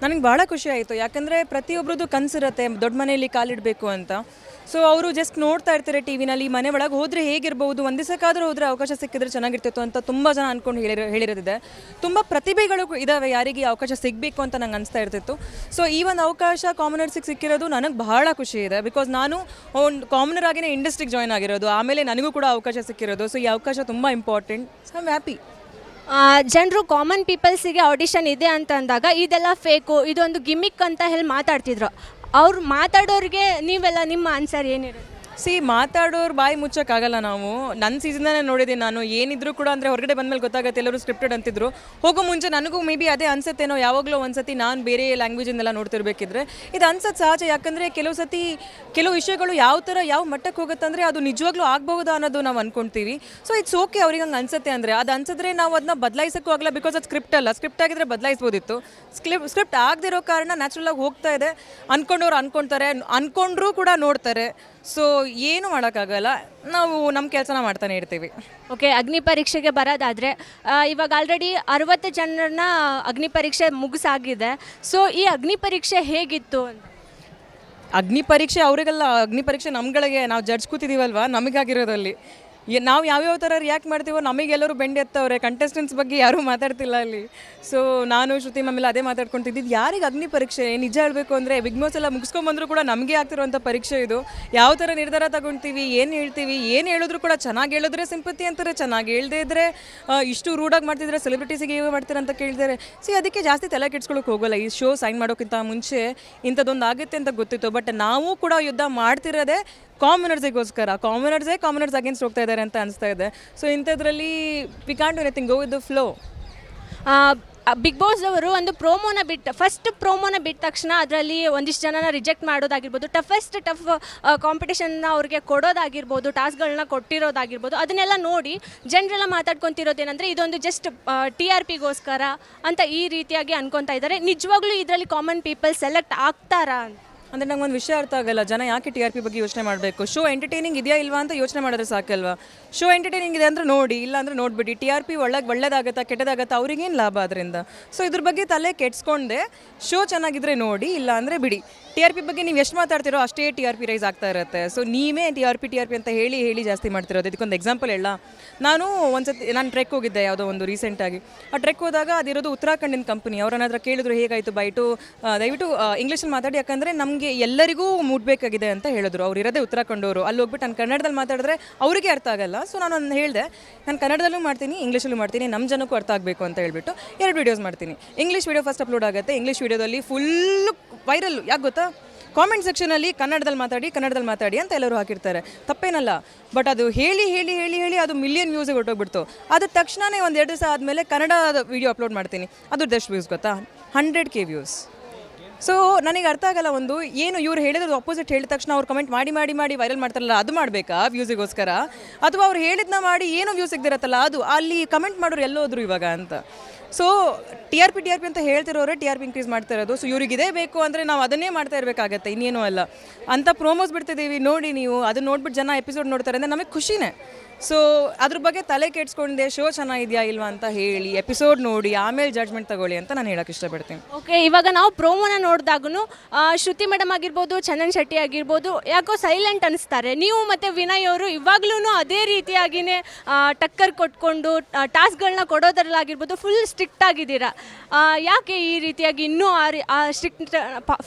ನನಗೆ ಭಾಳ ಖುಷಿ ಆಯಿತು. ಯಾಕಂದರೆ ಪ್ರತಿಯೊಬ್ಬರದ್ದು ಕನಸಿರುತ್ತೆ ದೊಡ್ಡ ಮನೆಯಲ್ಲಿ ಕಾಲಿಡಬೇಕು ಅಂತ. ಸೊ ಅವರು ಜಸ್ಟ್ ನೋಡ್ತಾ ಇರ್ತಾರೆ ಟಿ ವಿನಲ್ಲಿ, ಮನೆ ಒಳಗೆ ಹೋದರೆ ಹೇಗಿರ್ಬೋದು, ಒಂದು ದಿವಸಕ್ಕಾದರೂ ಹೋದರೆ ಅವಕಾಶ ಸಿಕ್ಕಿದ್ರೆ ಚೆನ್ನಾಗಿರ್ತಿತ್ತು ಅಂತ ತುಂಬ ಜನ ಅಂದ್ಕೊಂಡು ಹೇಳಿರೋದಿದೆ. ತುಂಬ ಪ್ರತಿಭೆಗಳು ಇದ್ದಾವೆ ಯಾರಿಗೆ ಈ ಅವಕಾಶ ಸಿಗಬೇಕು ಅಂತ ನಂಗೆ ಅನಿಸ್ತಾ ಇರ್ತಿತ್ತು. ಸೊ ಈ ಒಂದು ಅವಕಾಶ ಕಾಮನರ್ಸಿಗೆ ಸಿಕ್ಕಿರೋದು ನನಗೆ ಬಹಳ ಖುಷಿ ಇದೆ. ಬಿಕಾಸ್ ನಾನು ಒಂದು ಕಾಮನರ್ ಆಗಿನೇ ಇಂಡಸ್ಟ್ರಿಗೆ ಜಾಯ್ನ್ ಆಗಿರೋದು, ಆಮೇಲೆ ನನಗೂ ಕೂಡ ಅವಕಾಶ ಸಿಕ್ಕಿರೋದು. ಸೊ ಈ ಅವಕಾಶ ತುಂಬ important. So I am happy. ಜನರು ಕಾಮನ್ ಪೀಪಲ್ಸಿಗೆ ಆಡಿಷನ್ ಇದೆ ಅಂತ ಅಂದಾಗ ಇದೆಲ್ಲ ಫೇಕು, ಇದೊಂದು ಗಿಮಿಕ್ ಅಂತ ಹೇಳಿ ಮಾತಾಡ್ತಿದ್ರು. ಅವ್ರು ಮಾತಾಡೋರಿಗೆ ನೀವೆಲ್ಲ ನಿಮ್ಮ ಆನ್ಸರ್ ಏನಿರುತ್ತೆ? ಮಾತಾಡೋರು ಬಾಯಿ ಮುಚ್ಚೋಕ್ಕಾಗಲ್ಲ. ನಾವು ನನ್ನ ಸೀಸನ್ನೇ ನೋಡಿದ್ದೀನಿ. ನಾನು ಏನಿದ್ರು ಕೂಡ ಅಂದರೆ ಹೊರಗಡೆ ಬಂದಮೇಲೆ ಗೊತ್ತಾಗುತ್ತೆ ಎಲ್ಲರೂ ಸ್ಕ್ರಿಪ್ಟೆಡ್ ಅಂತಿದ್ರು. ಹೋಗೋ ಮುಂಚೆ ನನಗೂ ಮೇ ಬಿ ಅದೇ ಅನ್ಸುತ್ತೇನೋ, ಯಾವಾಗಲೂ ಒಂದು ಸತಿ ನಾನು ಬೇರೆ ಲ್ಯಾಂಗ್ವೇಜಿಂದೆಲ್ಲ ನೋಡ್ತಿರ್ಬೇಕಿದ್ರೆ ಇದು ಅನ್ಸೋದು ಸಹಜ. ಯಾಕಂದರೆ ಕೆಲವು ವಿಷಯಗಳು ಯಾವ ಮಟ್ಟಕ್ಕೆ ಹೋಗುತ್ತೆ ಅಂದರೆ ಅದು ನಿಜವಾಗ್ಲೂ ಆಗ್ಬಹುದಾ ಅನ್ನೋದು ನಾವು ಅಂದ್ಕೊಳ್ತೀವಿ. ಸೊ ಇಟ್ಸ್ ಓಕೆ ಅವ್ರಿಗೆ ಹಂಗೆ ಅನ್ಸುತ್ತೆ ಅಂದರೆ. ಅದು ಅನ್ಸಿದ್ರೆ ನಾವು ಅದನ್ನ ಬದಲಾಯಿಸೋಕ್ಕೂ ಆಗಲ್ಲ, ಬಿಕಾಸ್ ಅದು ಸ್ಕ್ರಿಪ್ಟ್ ಅಲ್ಲ. ಸ್ಕ್ರಿಪ್ಟ್ ಆಗಿದ್ರೆ ಬದಲಾಯಿಸ್ಬೋದಿತ್ತು. ಸ್ಕ್ರಿಪ್ಟ್ ಆಗದಿರೋ ಕಾರಣ ನ್ಯಾಚುರಲಾಗಿ ಹೋಗ್ತಾ ಇದೆ. ಅಂದ್ಕೊಂಡವ್ರು ಅಂದ್ಕೊಳ್ತಾರೆ, ಅಂದ್ಕೊಂಡ್ರೂ ಕೂಡ ನೋಡ್ತಾರೆ. ಸೊ ಏನು ಮಾಡೋಕ್ಕಾಗಲ್ಲ, ನಾವು ನಮ್ಮ ಕೆಲಸನ ಮಾಡ್ತಾನೆ ಇರ್ತೀವಿ. ಓಕೆ, ಅಗ್ನಿ ಪರೀಕ್ಷೆಗೆ ಬರೋದಾದರೆ ಇವಾಗ ಆಲ್ರೆಡಿ 60 ಜನರನ್ನ ಅಗ್ನಿ ಪರೀಕ್ಷೆ ಮುಗಿಸಾಗಿದೆ. ಸೊ ಈ ಅಗ್ನಿ ಪರೀಕ್ಷೆ ಹೇಗಿತ್ತು ಅಂತ? ಅಗ್ನಿ ಪರೀಕ್ಷೆ ಅವರಿಗೆಲ್ಲ, ಅಗ್ನಿ ಪರೀಕ್ಷೆ ನಮ್ಗಳಿಗೆ, ನಾವು ಜಡ್ಜ್ ಕೂತಿದ್ದೀವಲ್ವ, ನಮಗಾಗಿರೋದಲ್ಲಿ ನಾವು ಯಾವ್ಯಾವ ಥರ ರಿಯಾಕ್ಟ್ ಮಾಡ್ತೀವೋ ನಮಗೆಲ್ಲರೂ ಬೆಂಡೆ ಎತ್ತವ್ರೆ. ಕಂಟೆಸ್ಟೆಂಟ್ಸ್ ಬಗ್ಗೆ ಯಾರೂ ಮಾತಾಡ್ತಿಲ್ಲ ಅಲ್ಲಿ. ಸೊ ನಾನು ಶ್ರುತಿ ಮ್ಯಾಮೆಲ್ಲ ಅದೇ ಮಾತಾಡ್ಕೊತಿದ್ದಿದ್ದು, ಯಾರಿಗೆ ಅಗ್ನಿ ಪರೀಕ್ಷೆ ನಿಜ ಹೇಳಬೇಕು ಅಂದರೆ ಬಿಗ್ ಬಾಸ್ ಎಲ್ಲ ಮುಗಿಸ್ಕೊಂಬಂದರೂ ಕೂಡ ನಮಗೆ ಆಗ್ತಿರೋಂಥ ಪರೀಕ್ಷೆ ಇದು. ಯಾವ ಥರ ನಿರ್ಧಾರ ತಗೊಳ್ತೀವಿ, ಏನು ಹೇಳ್ತೀವಿ, ಏನು ಹೇಳಿದ್ರು ಕೂಡ ಚೆನ್ನಾಗಿ ಹೇಳಿದ್ರೆ ಸಿಂಪತಿ ಅಂತಾರೆ, ಚೆನ್ನಾಗಿ ಹೇಳ್ದೇ ಇದ್ದರೆ ಇಷ್ಟು ರೂಢಾಗಿ ಮಾಡ್ತಿದ್ರೆ ಸೆಲೆಬ್ರಿಟೀಸಿಗೆ ಹೇಗೆ ಮಾಡ್ತಾರೆ ಅಂತ ಕೇಳಿದರೆ ಅದಕ್ಕೆ ಜಾಸ್ತಿ ತಲೆ ಕೆಡ್ಸ್ಕೊಳ್ಳೋಕೆ ಹೋಗೋಲ್ಲ. ಈ ಶೋ ಸೈನ್ ಮಾಡೋಕ್ಕಿಂತ ಮುಂಚೆ ಇಂಥದ್ದೊಂದು ಆಗುತ್ತೆ ಅಂತ ಗೊತ್ತಿತ್ತು. ಬಟ್ ನಾವು ಕೂಡ ಯುದ್ಧ ಮಾಡ್ತಿರೋದೇ ಕಾಮನರ್ಸ್ ಅಗೇನ್ಸ್ಟ್ ಹೋಗ್ತಾ ಇದ್ದಾರೆ ಅಂತ ಅನಿಸ್ತಾ ಇದೆ. ಸೊ ಇಂಥದ್ರಲ್ಲಿ we can't do anything, go with the flow. Bigg Boss ಅವರು ಒಂದು ಫಸ್ಟ್ ಪ್ರೋಮೋನ ಬಿಟ್ಟ ತಕ್ಷಣ ಅದರಲ್ಲಿ ಒಂದಿಷ್ಟು ಜನನ ರಿಜೆಕ್ಟ್ ಮಾಡೋದಾಗಿರ್ಬೋದು, ಟಫ್ ಕಾಂಪಿಟೇಷನ್ನ ಅವ್ರಿಗೆ ಕೊಡೋದಾಗಿರ್ಬೋದು, ಟಾಸ್ಕ್ಗಳನ್ನ ಕೊಟ್ಟಿರೋದಾಗಿರ್ಬೋದು, ಅದನ್ನೆಲ್ಲ ನೋಡಿ ಜನರೆಲ್ಲ ಮಾತಾಡ್ಕೊತಿರೋದೇನೆಂದರೆ ಇದೊಂದು ಜಸ್ಟ್ TRPಗೋಸ್ಕರ ಅಂತ ಈ ರೀತಿಯಾಗಿ ಅನ್ಕೊತಾ ಇದ್ದಾರೆ. ನಿಜವಾಗ್ಲೂ ಇದರಲ್ಲಿ ಕಾಮನ್ ಪೀಪಲ್ ಸೆಲೆಕ್ಟ್ ಆಗ್ತಾರಾ ಅಂತ ಅಂದರೆ ನಂಗೆ ಒಂದು ವಿಷಯ ಅರ್ಥ ಆಗಲ್ಲ. ಜನ ಯಾಕೆ TRP ಬಗ್ಗೆ ಯೋಚನೆ ಮಾಡಬೇಕು? ಶೋ ಎಂಟರ್ಟೈನಿಂಗ್ ಇದೆಯಾ ಇಲ್ವಾ ಅಂತ ಯೋಚನೆ ಮಾಡಿದ್ರೆ ಸಾಕಲ್ವಾ? ಶೋ ಎಂಟರ್ಟೈನಿಂಗ್ ಇದೆ ಅಂದರೆ ನೋಡಿ, ಇಲ್ಲ ಅಂದರೆ ನೋಡಿಬಿಡಿ. TRP ಒಳ್ಳೇದಾಗತ್ತಾ ಕೆಟ್ಟದಾಗತ್ತಾ, ಅವ್ರಿಗೇನು ಲಾಭ ಅದರಿಂದ? ಸೊ ಇದ್ರ ಬಗ್ಗೆ ತಲೆ ಕೆಡ್ಸ್ಕೊಂಡೆ ಶೋ ಚೆನ್ನಾಗಿದ್ರೆ ನೋಡಿ, ಇಲ್ಲ ಅಂದರೆ ಬಿಡಿ. TRP ಬಗ್ಗೆ ನೀವು ಎಷ್ಟು ಮಾತಾಡ್ತಿರೋ ಅಷ್ಟೇ TRP ರೈಸ್ ಆಗ್ತಾ ಇರುತ್ತೆ. ಸೊ ನೀವೇ TRP ಅಂತ ಹೇಳಿ ಜಾಸ್ತಿ ಮಾಡ್ತಿರೋದು. ಇದಕ್ಕೊಂದು ಎಕ್ಸಾಂಪಲ್ ಹೇಳ. ನಾನು ಟ್ರೆಕ್ ಹೋಗಿದ್ದೆ ಯಾವುದೋ ಒಂದು ರೀಸೆಂಟಾಗಿ. ಆ ಟ್ರೆಕ್ ಹೋದಾಗ ಅದಿರೋದು ಉತ್ತರಾಖಂಡಿನ ಕಂಪನಿ. ಅವ್ರನ್ನ ಕೇಳಿದ್ರು ಹೇಗಾಯಿತು ಬೈಟು, ದಯವಿಟ್ಟು ಇಂಗ್ಲೀಷಲ್ಲಿ ಮಾತಾಡಿ, ಯಾಕಂದರೆ ನಮಗೆ ಎಲ್ಲರಿಗೂ ಮುಟ್ಬೇಕಾಗಿದೆ ಅಂತ ಹೇಳಿದ್ರು. ಅವ್ರು ಇರೋದೇ ಉತ್ತರಾಖಂಡವರು. ಅಲ್ಲಿ ಹೋಗ್ಬಿಟ್ಟು ನಾನು ಕನ್ನಡದಲ್ಲಿ ಮಾತಾಡಿದ್ರೆ ಅವರಿಗೆ ಅರ್ಥ ಆಗಲ್ಲ. ಸೊ ನಾನು ಹೇಳಿದೆ, ನಾನು ಕನ್ನಡದಲ್ಲೂ ಮಾಡ್ತೀನಿ, ಇಂಗ್ಲೀಷಲ್ಲೂ ಮಾಡ್ತೀನಿ, ನಮ್ಮ ಜನಕ್ಕೂ ಅರ್ಥ ಆಗಬೇಕು ಅಂತ ಹೇಳ್ಬಿಟ್ಟು 2 ವೀಡಿಯೋಸ್ ಮಾಡ್ತೀನಿ. ಇಂಗ್ಲೀಷ್ ವೀಡಿಯೋ ಫಸ್ಟ್ ಅಪ್ಲೋಡ್ ಆಗುತ್ತೆ. ಇಂಗ್ಲೀಷ್ ವೀಡಿಯೋದಲ್ಲಿ ಫುಲ್ಲು ವೈರಲ್. ಯಾಕೆ ಗೊತ್ತಾ? ಕಾಮೆಂಟ್ ಸೆಕ್ಷನಲ್ಲಿ ಕನ್ನಡದಲ್ಲಿ ಮಾತಾಡಿ ಅಂತ ಎಲ್ಲರೂ ಹಾಕಿರ್ತಾರೆ. ತಪ್ಪೇನಲ್ಲ. ಬಟ್ ಅದು ಹೇಳಿ ಅದು ಮಿಲಿಯನ್ ವ್ಯೂಸಿಗೆ ಹೊರಟೋಗ್ಬಿಡ್ತು. ಅದು ತಕ್ಷಣವೇ ಒಂದು 2 ದಿವಸ ಆದಮೇಲೆ ಕನ್ನಡ ವೀಡಿಯೋ ಅಪ್ಲೋಡ್ ಮಾಡ್ತೀನಿ. ಅದ್ರದ್ದು ಎಷ್ಟು ವ್ಯೂಸ್ ಗೊತ್ತಾ? 100K views. ಸೊ ನನಗೆ ಅರ್ಥ ಆಗಲ್ಲ. ಏನು ಇವ್ರು ಹೇಳಿದ್ರು ಅಪೋಸಿಟ್ ಹೇಳಿದ ತಕ್ಷಣ ಅವ್ರು ಕಮೆಂಟ್ ಮಾಡಿ ವೈರಲ್ ಮಾಡ್ತಾರಲ್ಲ, ಅದು ಮಾಡಬೇಕಾ ವ್ಯೂಸಿಗೋಸ್ಕರ? ಅಥವಾ ಅವ್ರು ಹೇಳಿದ್ನ ಮಾಡಿ ಏನೋ ವ್ಯೂಸ್ ಸಿಗ್ದಿರತ್ತಲ್ಲ, ಅದು ಅಲ್ಲಿ ಕಮೆಂಟ್ ಮಾಡೋರು ಎಲ್ಲೋದ್ರು ಇವಾಗ ಅಂತ. ಸೊ TRP ಅಂತ ಹೇಳ್ತಿರೋರೆ TRP ಇನ್ಕ್ರೀಸ್ ಮಾಡ್ತಾ ಇರೋದು. ಸೊ ಇವ್ರಿಗಿದೆ ಬೇಕು ಅಂದರೆ ನಾವು ಅದನ್ನೇ ಮಾಡ್ತಾ ಇರಬೇಕಾಗತ್ತೆ, ಇನ್ನೇನೂ ಅಲ್ಲ. ಅಂಥ ಪ್ರೋಮೋಸ್ ಬಿಡ್ತಿದ್ದೀವಿ ನೋಡಿ ನೀವು. ಅದನ್ನ ನೋಡ್ಬಿಟ್ಟು ಜನ ಎಪಿಸೋಡ್ ನೋಡ್ತಾರೆ ಅಂದರೆ ನಮಗೆ ಖುಷಿನೇ. ಸೊ ಅದ್ರ ಬಗ್ಗೆ ತಲೆ ಕೆಡ್ಸ್ಕೊಂಡೆ, ಶೋ ಚೆನ್ನಾಗಿದೆಯಾ ಇಲ್ವಾ ಅಂತ ಹೇಳಿ ಎಪಿಸೋಡ್ ನೋಡಿ ಆಮೇಲೆ ಜಡ್ಜ್ಮೆಂಟ್ ತಗೊಳ್ಳಿ ಅಂತ ನಾನು ಹೇಳೋಕ್ಕೆ ಇಷ್ಟಪಡ್ತೀನಿ. ಓಕೆ, ಇವಾಗ ನಾವು ಪ್ರೋಮೋನ ನೋಡಿದಾಗೂ ಶ್ರುತಿ ಮೇಡಮ್ ಆಗಿರ್ಬೋದು, ಚಂದನ್ ಶೆಟ್ಟಿ ಆಗಿರ್ಬೋದು, ಯಾಕೋ ಸೈಲೆಂಟ್ ಅನಿಸ್ತಾರೆ. ನೀವು ಮತ್ತು ವಿನಯ್ ಅವರು ಇವಾಗ್ಲೂ ಅದೇ ರೀತಿಯಾಗಿಯೇ ಟಕ್ಕರ್ ಕೊಟ್ಕೊಂಡು ಟಾಸ್ಕ್ಗಳನ್ನ ಕೊಡೋದ್ರಲ್ಲಾಗಿರ್ಬೋದು ಫುಲ್ ಸ್ಟ್ರಿಕ್ಟ್ ಆಗಿದ್ದೀರಾ. ಯಾಕೆ ಈ ರೀತಿಯಾಗಿ ಇನ್ನೂ ಆ ಸ್ಟ್ರಿಕ್ಟ್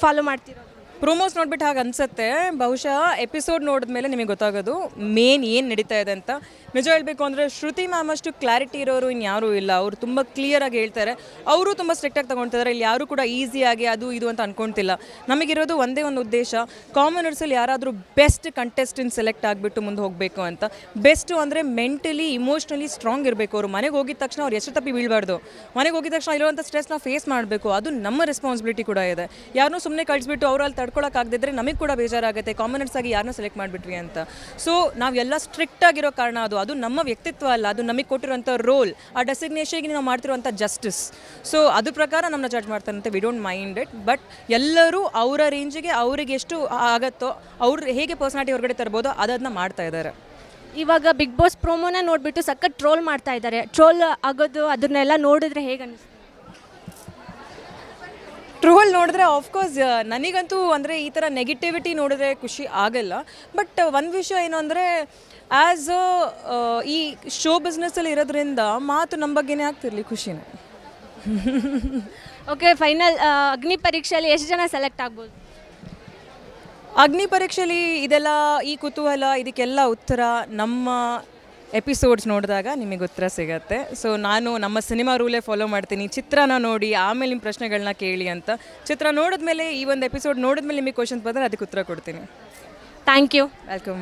ಫಾಲೋ ಮಾಡ್ತೀರಾ? ಪ್ರೋಮೋಸ್ ನೋಡ್ಬಿಟ್ಟು ಹಾಗೆ ಅನಿಸುತ್ತೆ. ಬಹುಶಃ ಎಪಿಸೋಡ್ ನೋಡಿದ್ಮೇಲೆ ನಿಮಗೆ ಗೊತ್ತಾಗೋದು ಮೇನ್ ಏನು ನಡೀತಾ ಇದೆ ಅಂತ. ನಿಜ ಹೇಳಬೇಕು ಅಂದರೆ ಶ್ರುತಿ ಮ್ಯಾಮ್ ಅಷ್ಟು ಕ್ಲಾರಿಟಿ ಇರೋರು ಇನ್ಯಾರೂ ಇಲ್ಲ. ಅವರು ತುಂಬ ಕ್ಲಿಯರಾಗಿ ಹೇಳ್ತಾರೆ. ಅವರು ತುಂಬ ಸ್ಟ್ರಿಕ್ಟಾಗಿ ತೊಗೊಳ್ತಿದ್ದಾರೆ. ಇಲ್ಲಿ ಯಾರೂ ಕೂಡ ಈಸಿಯಾಗಿ ಅದು ಇದು ಅಂತ ಅಂದ್ಕೊಳ್ತಿಲ್ಲ. ನಮಗಿರೋದು ಒಂದೇ ಒಂದು ಉದ್ದೇಶ, ಕಾಮನರ್ಸಲ್ಲಿ ಯಾರಾದರೂ ಬೆಸ್ಟ್ ಕಂಟೆಸ್ಟೆಂಟ್ ಸೆಲೆಕ್ಟ್ ಆಗಿಬಿಟ್ಟು ಮುಂದೆ ಹೋಗಬೇಕು ಅಂತ. ಬೆಸ್ಟು ಅಂದರೆ ಮೆಂಟಲಿ ಇಮೋಷ್ನಲಿ ಸ್ಟ್ರಾಂಗ್ ಇರಬೇಕು. ಅವರು ಮನೆಗೆ ಹೋಗಿದ ತಕ್ಷಣ ಅವ್ರು ಎಷ್ಟು ತಪ್ಪಿ ಬೀಳಬಾರ್ದು. ಮನೆಗೆ ಹೋಗಿದ ತಕ್ಷಣ ಇರುವಂಥ ಸ್ಟ್ರೆಸ್ನ ಫೇಸ್ ಮಾಡಬೇಕು. ಅದು ನಮ್ಮ ರೆಸ್ಪಾನ್ಸಿಬಿಲಿಟಿ ಕೂಡ ಇದೆ. ಯಾರನ್ನೂ ಸುಮ್ಮನೆ ಕಳಿಸ್ಬಿಟ್ಟು ಅವರಲ್ಲಿ ತಡ್ಕೊಳಕ್ಕಾಗದಿದ್ರೆ ನಮಗೆ ಕೂಡ ಬೇಜಾರಾಗುತ್ತೆ, ಕಾಮನರ್ಸ್ ಆಗಿ ಯಾರನ್ನೂ ಸೆಲೆಕ್ಟ್ ಮಾಡಿಬಿಟ್ವಿ ಅಂತ. ಸೊ ನಾವೆಲ್ಲ ಸ್ಟ್ರಿಕ್ಟ್ ಆಗಿರೋ ಕಾರಣ ಅದು ನಮ್ಮ ವ್ಯಕ್ತಿತ್ವ ಅಲ್ಲ, ಅದು ನಮಗೆ ಕೊಟ್ಟಿರುವಂಥ ರೋಲ್, ಆ ಡೆಸಿಗ್ನೇಷನ್ಗೆ ನಾವು ಮಾಡ್ತಿರುವಂಥ ಜಸ್ಟಿಸ್. ಸೊ ಅದ್ರ ಪ್ರಕಾರ ನಮ್ಮನ್ನ ಜಡ್ಜ್ ಮಾಡ್ತಾರಂತೆ. We don't mind it. But ಎಲ್ಲರೂ ಅವರ ರೇಂಜಿಗೆ ಅವ್ರಿಗೆ ಎಷ್ಟು ಆಗತ್ತೋ, ಅವ್ರು ಹೇಗೆ ಪರ್ಸನಾಲಿಟಿ ಹೊರಗಡೆ ತರ್ಬೋದೋ ಅದನ್ನ ಮಾಡ್ತಾ ಇದ್ದಾರೆ. ಇವಾಗ ಬಿಗ್ ಬಾಸ್ ಪ್ರೋಮೋನ ನೋಡಿಬಿಟ್ಟು ಸಖತ್ ಟ್ರೋಲ್ ಮಾಡ್ತಾ ಇದ್ದಾರೆ. ಟ್ರೋಲ್ ಆಗೋದು ಅದನ್ನೆಲ್ಲ ನೋಡಿದ್ರೆ ಹೇಗೆ ಅನಿಸ್ತು? ಟ್ರೋಲ್ ನೋಡಿದ್ರೆ ಆಫ್ಕೋರ್ಸ್ ನನಗಂತೂ ಅಂದರೆ ಈ ಥರ ನೆಗೆಟಿವಿಟಿ ನೋಡಿದ್ರೆ ಖುಷಿ ಆಗಲ್ಲ. ಬಟ್ ಒಂದು ವಿಷಯ ಏನು ಅಂದರೆ ಆ್ಯಸ್ ಈ ಶೋ ಬಿಸ್ನೆಸ್ಸಲ್ಲಿ ಇರೋದ್ರಿಂದ ಮಾತು ನಮ್ಮ ಬಗ್ಗೆನೇ ಆಗ್ತಿರಲಿ ಖುಷಿನೇ. ಓಕೆ, ಫೈನಲ್ ಅಗ್ನಿ ಪರೀಕ್ಷೆಯಲ್ಲಿ ಎಷ್ಟು ಜನ ಸೆಲೆಕ್ಟ್ ಆಗ್ಬೋದು? ಅಗ್ನಿ ಪರೀಕ್ಷೆಯಲ್ಲಿ ಇದೆಲ್ಲ ಈ ಕುತೂಹಲ ಇದಕ್ಕೆಲ್ಲ ಉತ್ತರ ನಮ್ಮ ಎಪಿಸೋಡ್ಸ್ ನೋಡಿದಾಗ ನಿಮಗೆ ಉತ್ತರ ಸಿಗತ್ತೆ. ಸೊ ನಾನು ನಮ್ಮ ಸಿನಿಮಾ ರೂಲೇ ಫಾಲೋ ಮಾಡ್ತೀನಿ, ಚಿತ್ರನ ನೋಡಿ ಆಮೇಲೆ ನಿಮ್ಮ ಪ್ರಶ್ನೆಗಳನ್ನ ಕೇಳಿ ಅಂತ. ಚಿತ್ರ ನೋಡಿದ್ಮೇಲೆ ಈ ಒಂದು ಎಪಿಸೋಡ್ ನೋಡಿದ್ಮೇಲೆ ನಿಮಗೆ ಕ್ವಶನ್ಸ್ ಬಂದರೆ ಅದಕ್ಕೆ ಉತ್ತರ ಕೊಡ್ತೀನಿ. Thank you. ವೆಲ್ಕಮ್.